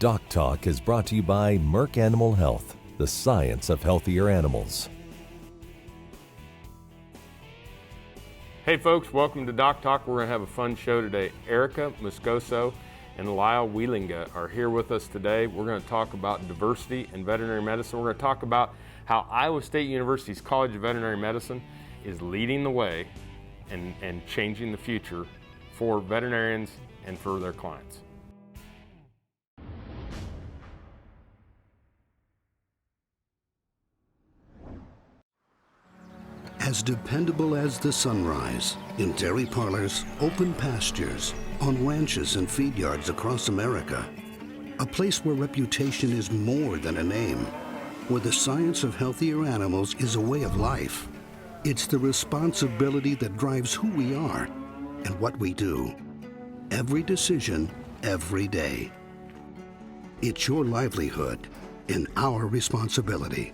DocTalk is brought to you by Merck Animal Health, the science of healthier animals. Hey folks, welcome to DocTalk. We're going to have a fun show today. Erica Moscoso and Lyle Wielenga are here with us today. We're going to talk about diversity in veterinary medicine. We're going to talk about how Iowa State University's College of Veterinary Medicine is leading the way and changing the future for veterinarians and for their clients. As dependable as the sunrise, in dairy parlors, open pastures, on ranches and feed yards across America. A place where reputation is more than a name, where the science of healthier animals is a way of life. It's the responsibility that drives who we are and what we do. Every decision, every day. It's your livelihood and our responsibility.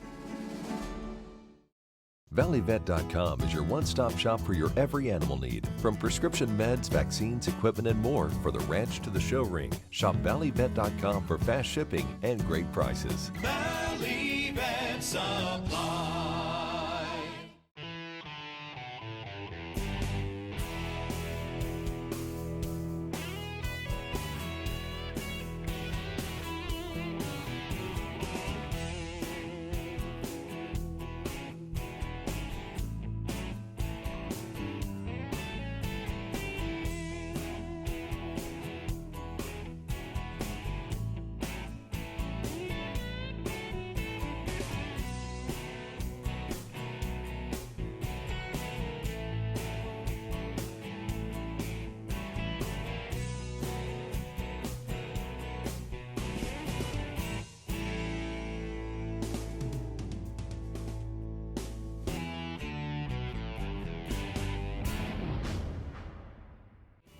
ValleyVet.com is your one-stop shop for your every animal need. From prescription meds, vaccines, equipment, and more for the ranch to the show ring. Shop ValleyVet.com for fast shipping and great prices. Valley Vet Supply.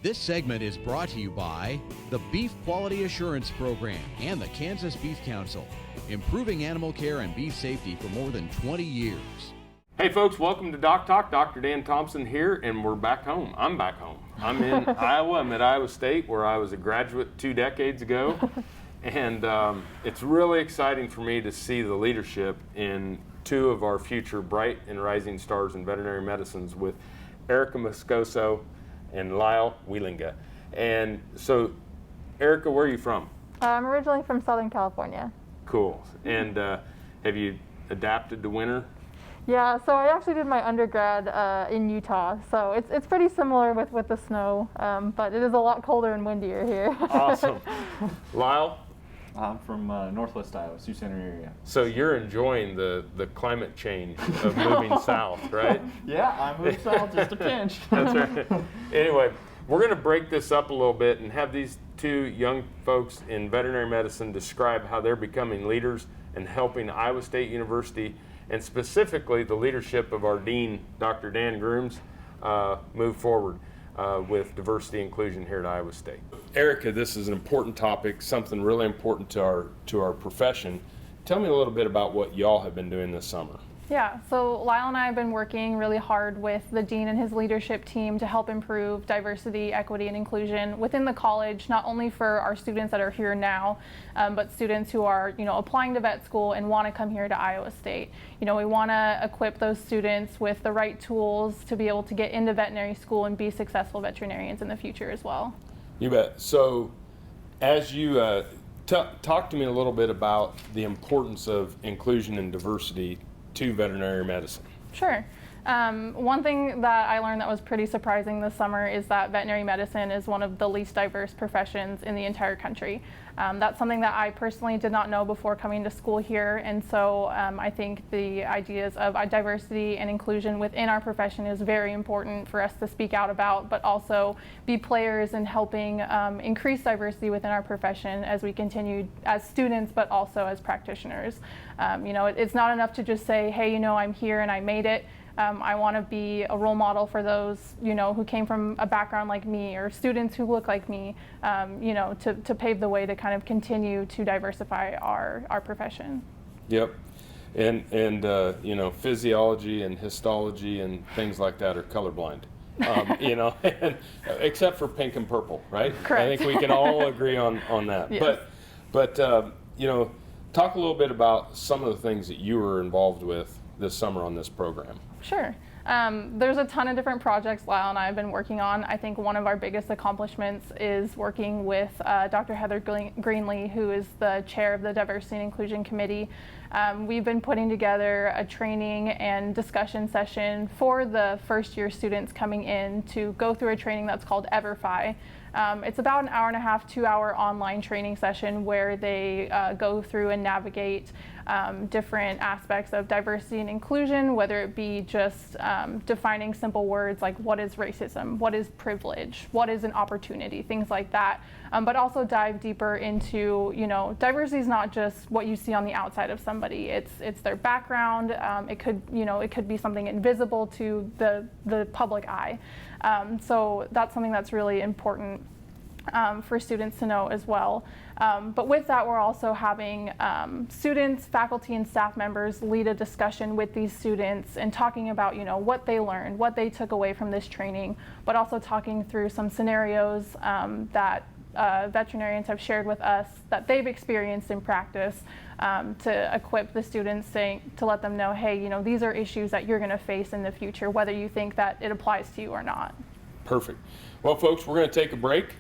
This segment is brought to you by the Beef Quality Assurance Program and the Kansas Beef Council, improving animal care and beef safety for more than 20 years. Hey folks, welcome to DocTalk. Dr. Dan Thompson here, and we're back home. I'm back home. I'm in Iowa. I'm at Iowa State, where I was a graduate 2 decades ago. And it's really exciting for me to see the leadership in 2 of our future bright and rising stars in veterinary medicines with Erica Moscoso and Lyle Wielenga. And so, Erica, where are you from? I'm originally from Southern California. Cool. And have you adapted to winter? Yeah, so I actually did my undergrad in Utah, so it's pretty similar with the snow, but it is a lot colder and windier here. Awesome. Lyle? I'm from Northwest Iowa, Sioux Center area. So you're enjoying the climate change of moving south, right? Yeah, I moved south just a pinch. That's right. Anyway, we're going to break this up a little bit and have these 2 young folks in veterinary medicine describe how they're becoming leaders and helping Iowa State University, and specifically the leadership of our dean, Dr. Dan Grooms, move forward with diversity inclusion here at Iowa State. Erica, this is an important topic, something really important to our profession. Tell me a little bit about what y'all have been doing this summer. Yeah, so Lyle and I have been working really hard with the dean and his leadership team to help improve diversity, equity, and inclusion within the college, not only for our students that are here now, but students who are, applying to vet school and want to come here to Iowa State. We want to equip those students with the right tools to be able to get into veterinary school and be successful veterinarians in the future as well. You bet. So, as you talk to me a little bit about the importance of inclusion and diversity to veterinary medicine. Sure. One thing that I learned that was pretty surprising this summer is that veterinary medicine is one of the least diverse professions in the entire country. That's something that I personally did not know before coming to school here, and so I think the ideas of diversity and inclusion within our profession is very important for us to speak out about, but also be players in helping increase diversity within our profession as we continue as students, but also as practitioners. It's not enough to just say, hey, I'm here and I made it. I want to be a role model for those, who came from a background like me, or students who look like me, to pave the way to kind of continue to diversify our profession. Yep. And physiology and histology and things like that are colorblind. Except for pink and purple, right? Correct. I think we can all agree on that. Yes. But But, talk a little bit about some of the things that you were involved with this summer on this program. Sure. There's a ton of different projects Lyle and I have been working on. I think one of our biggest accomplishments is working with Dr. Heather Greenlee, who is the chair of the Diversity and Inclusion Committee. We've been putting together a training and discussion session for the first year students coming in to go through a training that's called EverFi. It's about an hour and a half, 2-hour online training session where they go through and navigate different aspects of diversity and inclusion, whether it be just defining simple words like what is racism, what is privilege, what is an opportunity, things like that. But also dive deeper into, diversity is not just what you see on the outside of somebody. It's their background. It could be something invisible to the public eye. So that's something that's really important for students to know as well. But with that, we're also having students, faculty, and staff members lead a discussion with these students and talking about, what they learned, what they took away from this training, but also talking through some scenarios that veterinarians have shared with us that they've experienced in practice to equip the students, to let them know, hey, these are issues that you're going to face in the future, whether you think that it applies to you or not. Perfect. Well, folks, we're going to take a break.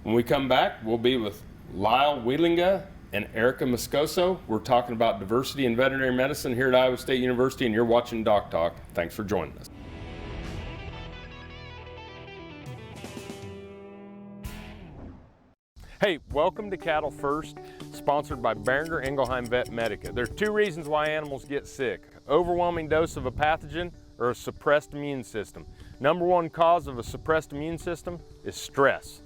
When we come back, we'll be with Lyle Wielenga and Erica Moscoso. We're talking about diversity in veterinary medicine here at Iowa State University, and you're watching DocTalk. Thanks for joining us. Hey, welcome to Cattle First, sponsored by Boehringer Ingelheim Vet Medica. There's 2 reasons why animals get sick: overwhelming dose of a pathogen or a suppressed immune system. Number 1 cause of a suppressed immune system is stress.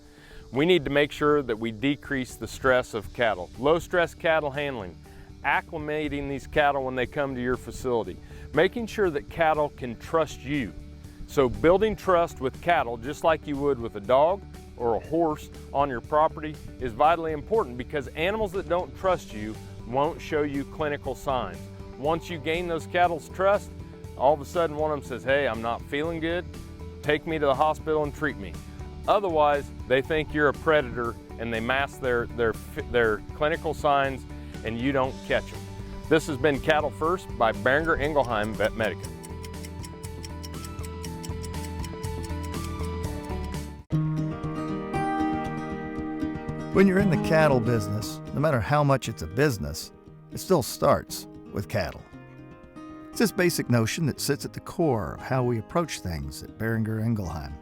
We need to make sure that we decrease the stress of cattle. Low stress cattle handling, acclimating these cattle when they come to your facility, making sure that cattle can trust you. So building trust with cattle, just like you would with a dog or a horse on your property, is vitally important, because animals that don't trust you won't show you clinical signs. Once you gain those cattle's trust, all of a sudden one of them says, hey, I'm not feeling good, take me to the hospital and treat me. Otherwise, they think you're a predator and they mask their clinical signs and you don't catch them. This has been Cattle First by Boehringer Ingelheim Vet Medica. When you're in the cattle business, no matter how much it's a business, it still starts with cattle. It's this basic notion that sits at the core of how we approach things at Boehringer Ingelheim.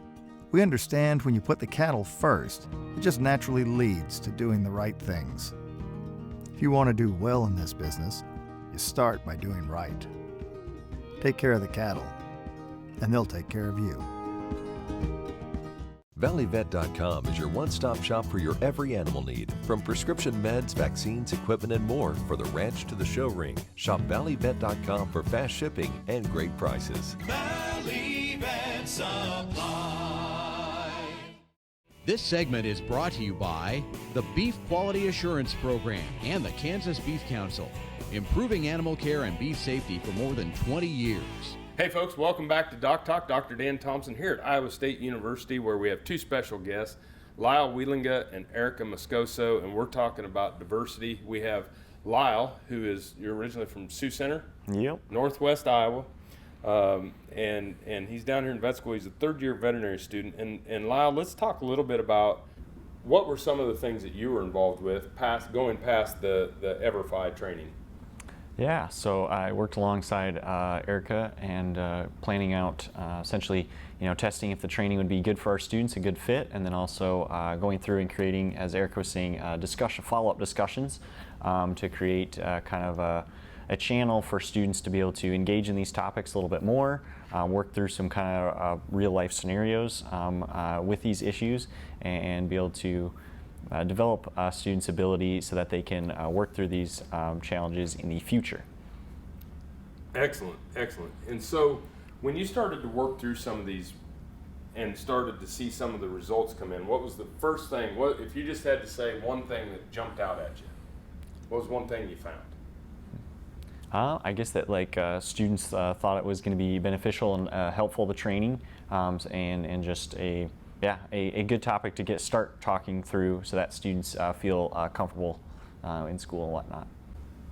We understand when you put the cattle first, it just naturally leads to doing the right things. If you want to do well in this business, you start by doing right. Take care of the cattle, and they'll take care of you. ValleyVet.com is your one-stop shop for your every animal need, from prescription meds, vaccines, equipment, and more for the ranch to the show ring. Shop ValleyVet.com for fast shipping and great prices. Valley Vet Supply. This segment is brought to you by the Beef Quality Assurance Program and the Kansas Beef Council, improving animal care and beef safety for more than 20 years. Hey folks, welcome back to DocTalk. Dr. Dan Thompson here at Iowa State University, where we have 2 special guests, Lyle Wielenga and Erica Moscoso, and we're talking about diversity. We have Lyle, you're originally from Sioux Center, Yep. Northwest Iowa, and he's down here in vet school. He's a 3rd-year veterinary student. And Lyle, let's talk a little bit about what were some of the things that you were involved with going past the EverFi training. Yeah, so I worked alongside Erica and planning out essentially, testing if the training would be good for our students, a good fit, and then also going through and creating, as Erica was saying, follow-up discussions to create kind of a channel for students to be able to engage in these topics a little bit more, work through some kind of real-life scenarios with these issues, and be able to develop students' ability so that they can work through these challenges in the future. Excellent, excellent. And so when you started to work through some of these and started to see some of the results come in, what was the first thing, if you just had to say one thing that jumped out at you, what was one thing you found? I guess that students thought it was going to be beneficial and helpful to training, and just a good topic to start talking through so that students feel comfortable in school and whatnot.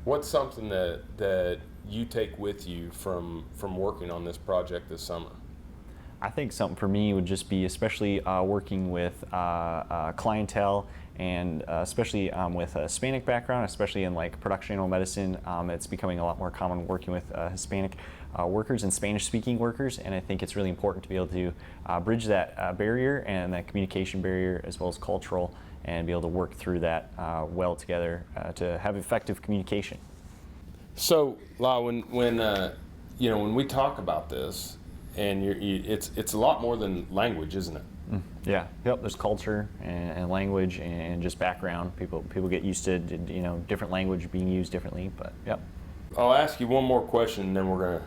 What's something that you take with you from working on this project this summer? I think something for me would just be especially working with clientele, and especially with a Hispanic background, especially in like production animal medicine. It's becoming a lot more common working with Hispanic workers and Spanish-speaking workers, and I think it's really important to be able to bridge that barrier and that communication barrier as well as cultural, and be able to work through that well together to have effective communication. So, Lyle, when we talk about this, and it's a lot more than language, isn't it? Yeah. Yep. There's culture and language and just background. People get used to different language being used differently. But yep. I'll ask you one more question, and then we're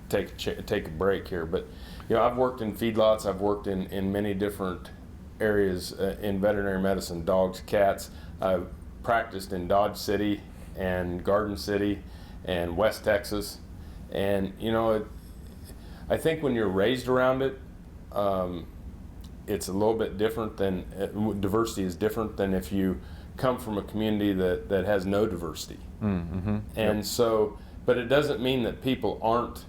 gonna take a break here. But I've worked in feedlots. I've worked in many different areas in veterinary medicine, dogs, cats. I've practiced in Dodge City and Garden City and West Texas, and I think when you're raised around it, it's a little bit different than diversity is different than if you come from a community that has no diversity. Mm-hmm. And so, but it doesn't mean that people aren't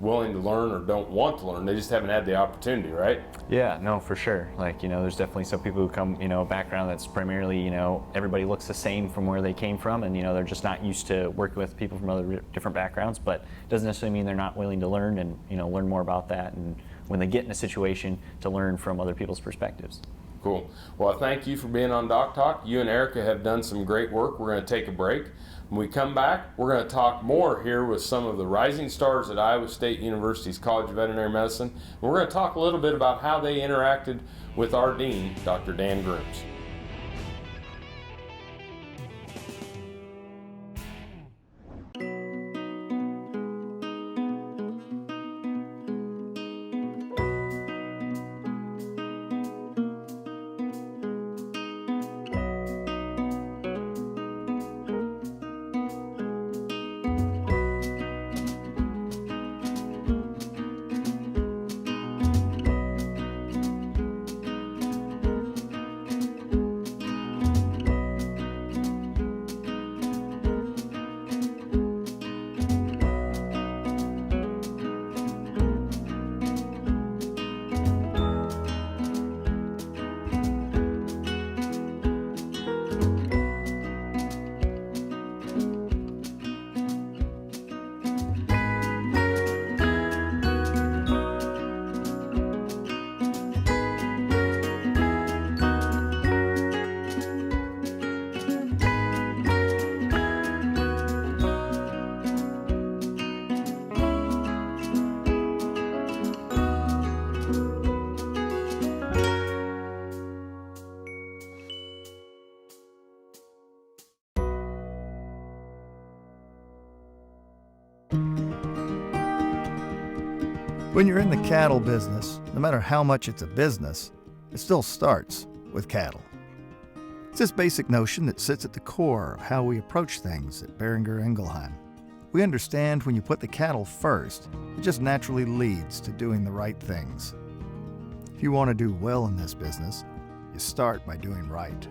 willing to learn or don't want to learn. They just haven't had the opportunity, right? Yeah, no, for sure. Like, there's definitely some people who come, background that's primarily, everybody looks the same from where they came from, and, they're just not used to working with people from other different backgrounds, but it doesn't necessarily mean they're not willing to learn and, learn more about that, and when they get in a situation, to learn from other people's perspectives. Cool. Well, thank you for being on DocTalk. You and Erica have done some great work. We're going to take a break. When we come back, we're going to talk more here with some of the rising stars at Iowa State University's College of Veterinary Medicine. And we're going to talk a little bit about how they interacted with our dean, Dr. Dan Grooms. When you're in the cattle business, no matter how much it's a business, it still starts with cattle. It's this basic notion that sits at the core of how we approach things at Boehringer Ingelheim. We understand when you put the cattle first, it just naturally leads to doing the right things. If you want to do well in this business, you start by doing right.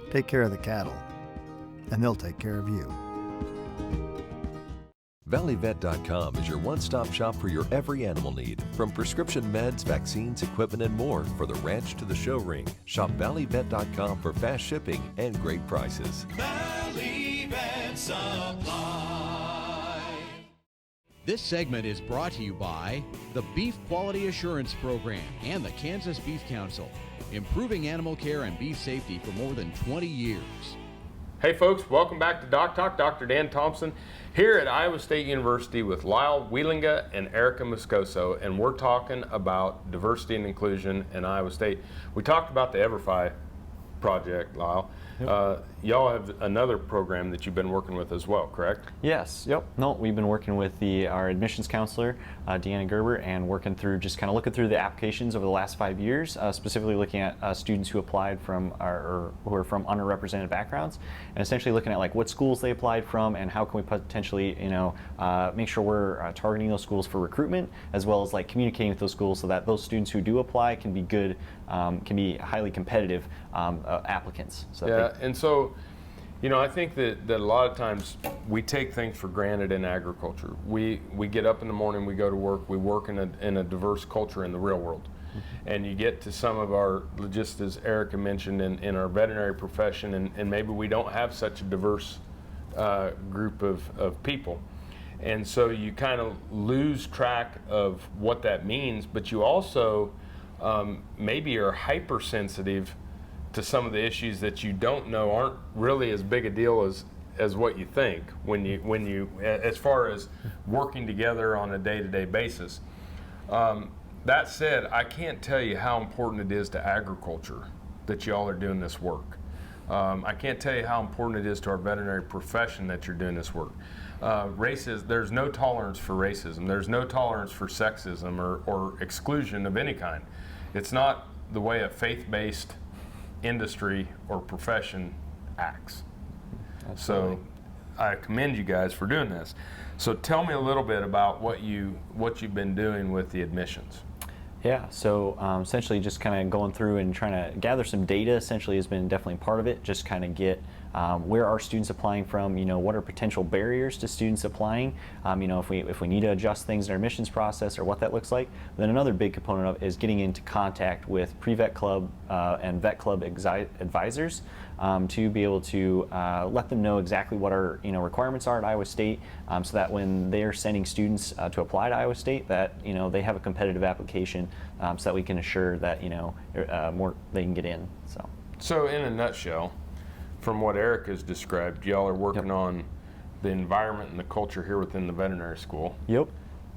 Take care of the cattle, and they'll take care of you. ValleyVet.com is your one-stop shop for your every animal need. From prescription meds, vaccines, equipment, and more for the ranch to the show ring. Shop ValleyVet.com for fast shipping and great prices. Valley Vet Supply. This segment is brought to you by the Beef Quality Assurance Program and the Kansas Beef Council, improving animal care and beef safety for more than 20 years. Hey folks, welcome back to DocTalk. Dr. Dan Thompson here at Iowa State University with Lyle Wielenga and Erica Moscoso, and we're talking about diversity and inclusion in Iowa State. We talked about the EverFi project, Lyle. Yep. Y'all have another program that you've been working with as well, correct? Yes. Yep. No, we've been working with our admissions counselor, Deanna Gerber, and working through just kind of looking through the applications over the last 5 years, specifically looking at students who applied from or who are from underrepresented backgrounds, and essentially looking at like what schools they applied from and how can we potentially, make sure we're targeting those schools for recruitment, as well as like communicating with those schools so that those students who do apply can be good, can be highly competitive applicants. So yeah, and so I think that a lot of times we take things for granted in agriculture. We get up in the morning, we go to work, we work in a diverse culture in the real world. And you get to some of our, just as Erica mentioned, in our veterinary profession, and maybe we don't have such a diverse group of people. And so you kind of lose track of what that means, but you also maybe are hypersensitive to some of the issues that you don't know aren't really as big a deal as what you think when you as far as working together on a day-to-day basis. That said, I can't tell you how important it is to agriculture that y'all are doing this work. I can't tell you how important it is to our veterinary profession that you're doing this work. There's no tolerance for racism. There's no tolerance for sexism or exclusion of any kind. It's not the way a faith-based industry or profession acts. Absolutely. So I commend you guys for doing this. So tell me a little bit about what you've been doing with the admissions. Yeah, so essentially just kind of going through and trying to gather some data essentially has been definitely part of it. Just kind of get where are students applying from, what are potential barriers to students applying, if we need to adjust things in our admissions process or what that looks like. Then another big component of it is getting into contact with pre-vet club and vet club advisors to be able to let them know exactly what our requirements are at Iowa State, so that when they're sending students to apply to Iowa State, that they have a competitive application, so that we can assure that more they can get in. So in a nutshell, from what Eric has described, y'all are working on the environment and the culture here within the veterinary school. Yep.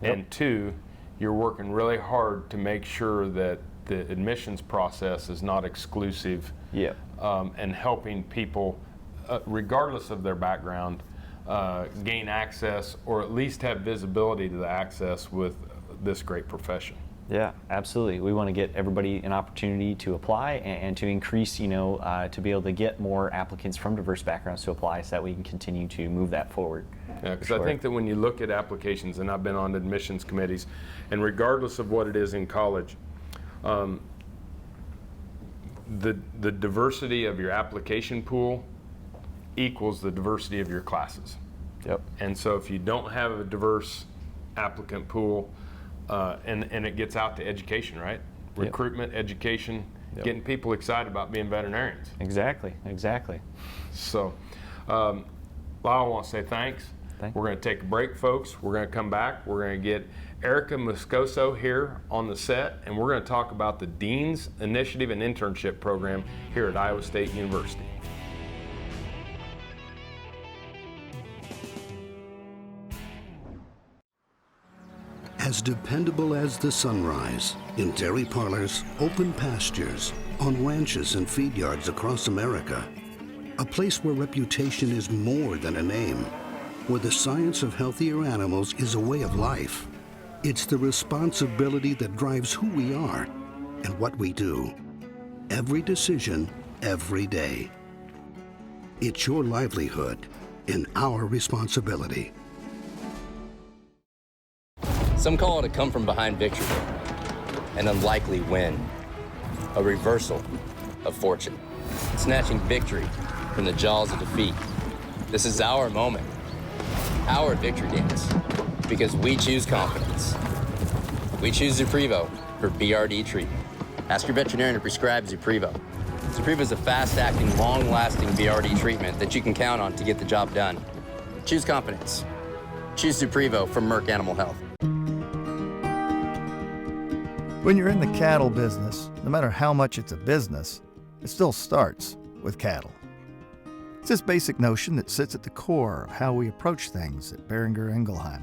And two, you're working really hard to make sure that the admissions process is not exclusive. Yep. And helping people, regardless of their background, gain access or at least have visibility to the access with this great profession. Yeah, absolutely. We want to get everybody an opportunity to apply and to increase, to be able to get more applicants from diverse backgrounds to apply, so that we can continue to move that forward. Yeah, because I think that when you look at applications, and I've been on admissions committees, and regardless of what it is in college, the diversity of your application pool equals the diversity of your classes. Yep. And so if you don't have a diverse applicant pool, and it gets out to education, right? Recruitment, education, getting people excited about being veterinarians. Exactly. So, Lyle, I want to say thanks. We're going to take a break, folks. We're going to come back. We're going to get Erica Moscoso here on the set, and we're going to talk about the Dean's Initiative and Internship Program here at Iowa State University. As dependable as the sunrise, in dairy parlors, open pastures, on ranches and feed yards across America. A place where reputation is more than a name, where the science of healthier animals is a way of life. It's the responsibility that drives who we are and what we do. Every decision, every day. It's your livelihood and our responsibility. Some call it a come-from-behind victory, an unlikely win, a reversal of fortune, snatching victory from the jaws of defeat. This is our moment, our victory dance, because we choose confidence. We choose Zuprevo for BRD treatment. Ask your veterinarian to prescribe Zuprevo. Zuprevo is a fast-acting, long-lasting BRD treatment that you can count on to get the job done. Choose confidence. Choose Zuprevo from Merck Animal Health. When you're in the cattle business, no matter how much it's a business, it still starts with cattle. It's this basic notion that sits at the core of how we approach things at Boehringer Ingelheim.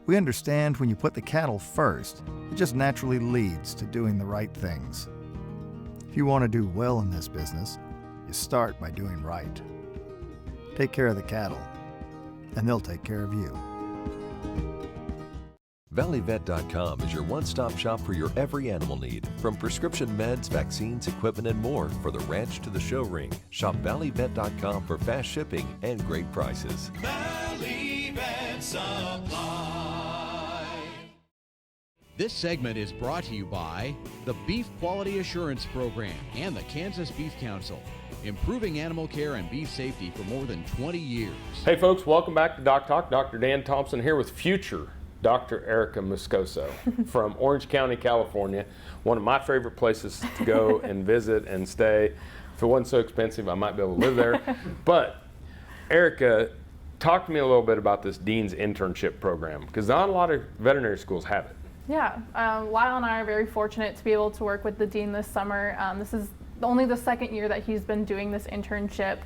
We understand when you put the cattle first, it just naturally leads to doing the right things. If you want to do well in this business, you start by doing right. Take care of the cattle, and they'll take care of you. ValleyVet.com is your one-stop shop for your every animal need, from prescription meds, vaccines, equipment, and more for the ranch to the show ring. Shop ValleyVet.com for fast shipping and great prices. Valley Vet Supply. This segment is brought to you by the Beef Quality Assurance Program and the Kansas Beef Council, improving animal care and beef safety for more than 20 years. Hey folks, welcome back to Doc Talk. Dr. Dan Thompson here with future Dr. Erica Moscoso from Orange County, California. One of my favorite places to go and visit and stay. If it wasn't so expensive, I might be able to live there. But Erica, talk to me a little bit about this Dean's Internship Program, because not a lot of veterinary schools have it. Yeah, Lyle and I are very fortunate to be able to work with the Dean this summer. This is only the second year that he's been doing this internship,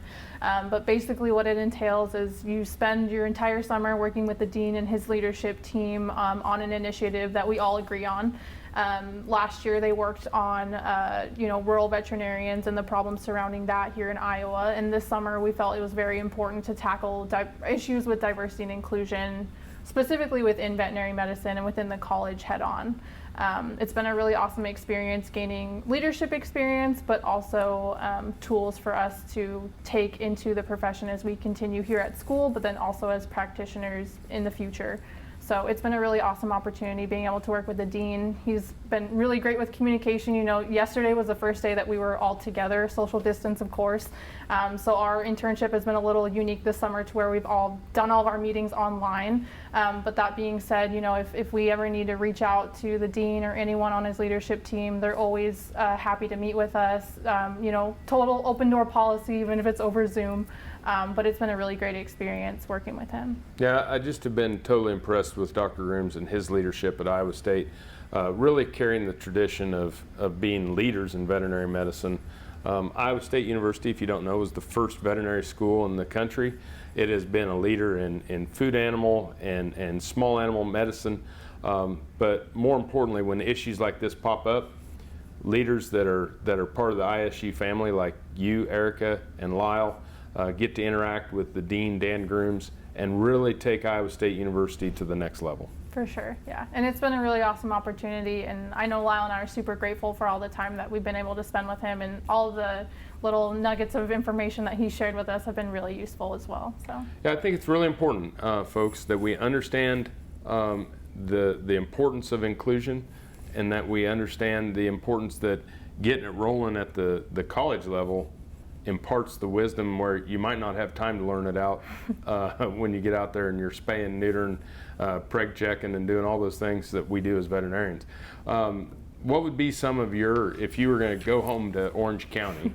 but basically what it entails is you spend your entire summer working with the Dean and his leadership team on an initiative that we all agree on. Last year they worked on rural veterinarians and the problems surrounding that here in Iowa, and this summer we felt it was very important to tackle issues with diversity and inclusion, specifically within veterinary medicine and within the college head-on. It's been a really awesome experience gaining leadership experience, but also tools for us to take into the profession as we continue here at school, but then also as practitioners in the future. So it's been a really awesome opportunity being able to work with the Dean. He's been really great with communication. You know, yesterday was the first day that we were all together, social distance of course. So our internship has been a little unique this summer to where we've all done all of our meetings online. But that being said, you know, if we ever need to reach out to the Dean or anyone on his leadership team, they're always happy to meet with us. Total open door policy, even if it's over Zoom. But it's been a really great experience working with him. Yeah, I just have been totally impressed with Dr. Grooms and his leadership at Iowa State, really carrying the tradition of being leaders in veterinary medicine. Iowa State University, if you don't know, was the first veterinary school in the country. It has been a leader in food animal and small animal medicine, but more importantly, when issues like this pop up, leaders that are part of the ISU family, like you, Erica, and Lyle, get to interact with the Dean, Dan Grooms, and really take Iowa State University to the next level. For sure, yeah. And it's been a really awesome opportunity, and I know Lyle and I are super grateful for all the time that we've been able to spend with him, and all the little nuggets of information that he shared with us have been really useful as well. So yeah, I think it's really important, folks, that we understand the importance of inclusion, and that we understand the importance that getting it rolling at the college level imparts the wisdom where you might not have time to learn it out when you get out there and you're spaying, neutering, preg checking, and doing all those things that we do as veterinarians. What would be some of if you were going to go home to Orange County,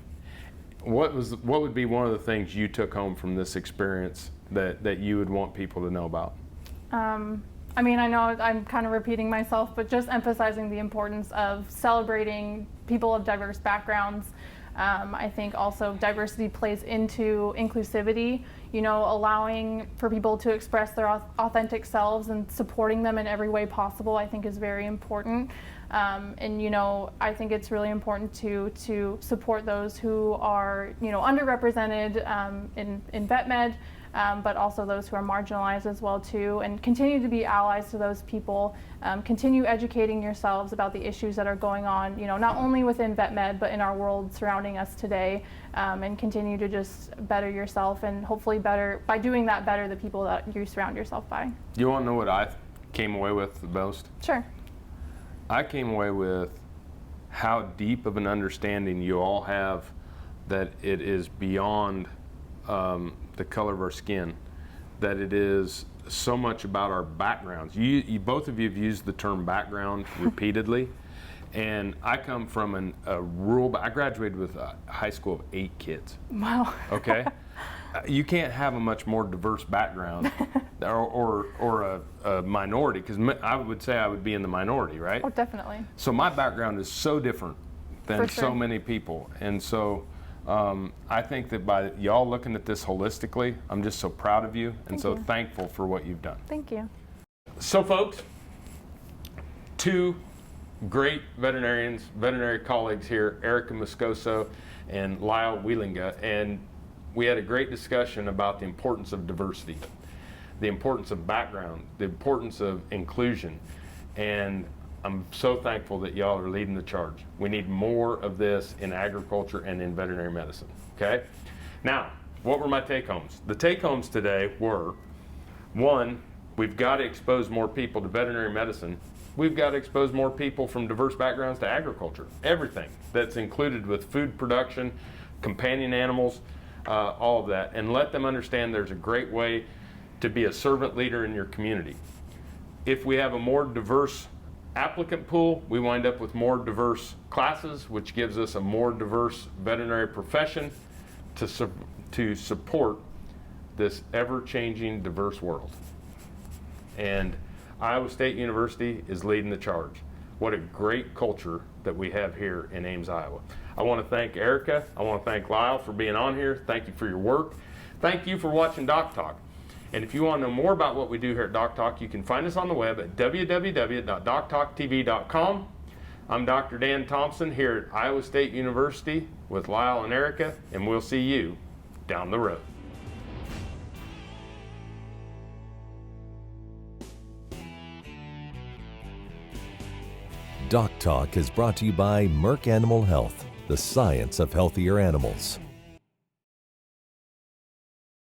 what would be one of the things you took home from this experience that you would want people to know about? I mean, I know I'm kind of repeating myself, but just emphasizing the importance of celebrating people of diverse backgrounds. I think also diversity plays into inclusivity, you know, allowing for people to express their authentic selves and supporting them in every way possible, I think is very important. And, you know, I think it's really important to support those who are, you know, underrepresented in vet med, but also those who are marginalized as well too, and continue to be allies to those people. Continue educating yourselves about the issues that are going on, you know, not only within vet med, but in our world surrounding us today, and continue to just better yourself, and hopefully by doing that, better the people that you surround yourself by. You want to know what I came away with the most? Sure. I came away with how deep of an understanding you all have that it is beyond the color of our skin, that it is so much about our backgrounds. You both of you have used the term background repeatedly, and I come from a rural. I graduated with a high school of 8 kids. Wow. Okay, you can't have a much more diverse background, or a minority, because I would say I would be in the minority, right? Oh, definitely. So my background is so different than For sure. so many people, and so. I think that by y'all looking at this holistically, I'm just so proud of you and so thankful for what you've done. Thank you. So folks, 2 great veterinary colleagues here, Erica Moscoso and Lyle Wielenga, and we had a great discussion about the importance of diversity, the importance of background, the importance of inclusion, and I'm so thankful that y'all are leading the charge. We need more of this in agriculture and in veterinary medicine, okay? Now, what were my take-homes? The take-homes today were, 1, we've got to expose more people to veterinary medicine we've got to expose more people from diverse backgrounds to agriculture. Everything that's included with food production, companion animals, all of that, and let them understand there's a great way to be a servant leader in your community. If we have a more diverse applicant pool, we wind up with more diverse classes, which gives us a more diverse veterinary profession to support this ever-changing diverse world. And Iowa State University is leading the charge. What a great culture that we have here in Ames, Iowa. I want to thank Erica. I want to thank Lyle for being on here. Thank you for your work. Thank you for watching DocTalk. And if you want to know more about what we do here at DocTalk, you can find us on the web at www.doctalktv.com. I'm Dr. Dan Thompson here at Iowa State University with Lyle and Erica, and we'll see you down the road. DocTalk is brought to you by Merck Animal Health, the science of healthier animals.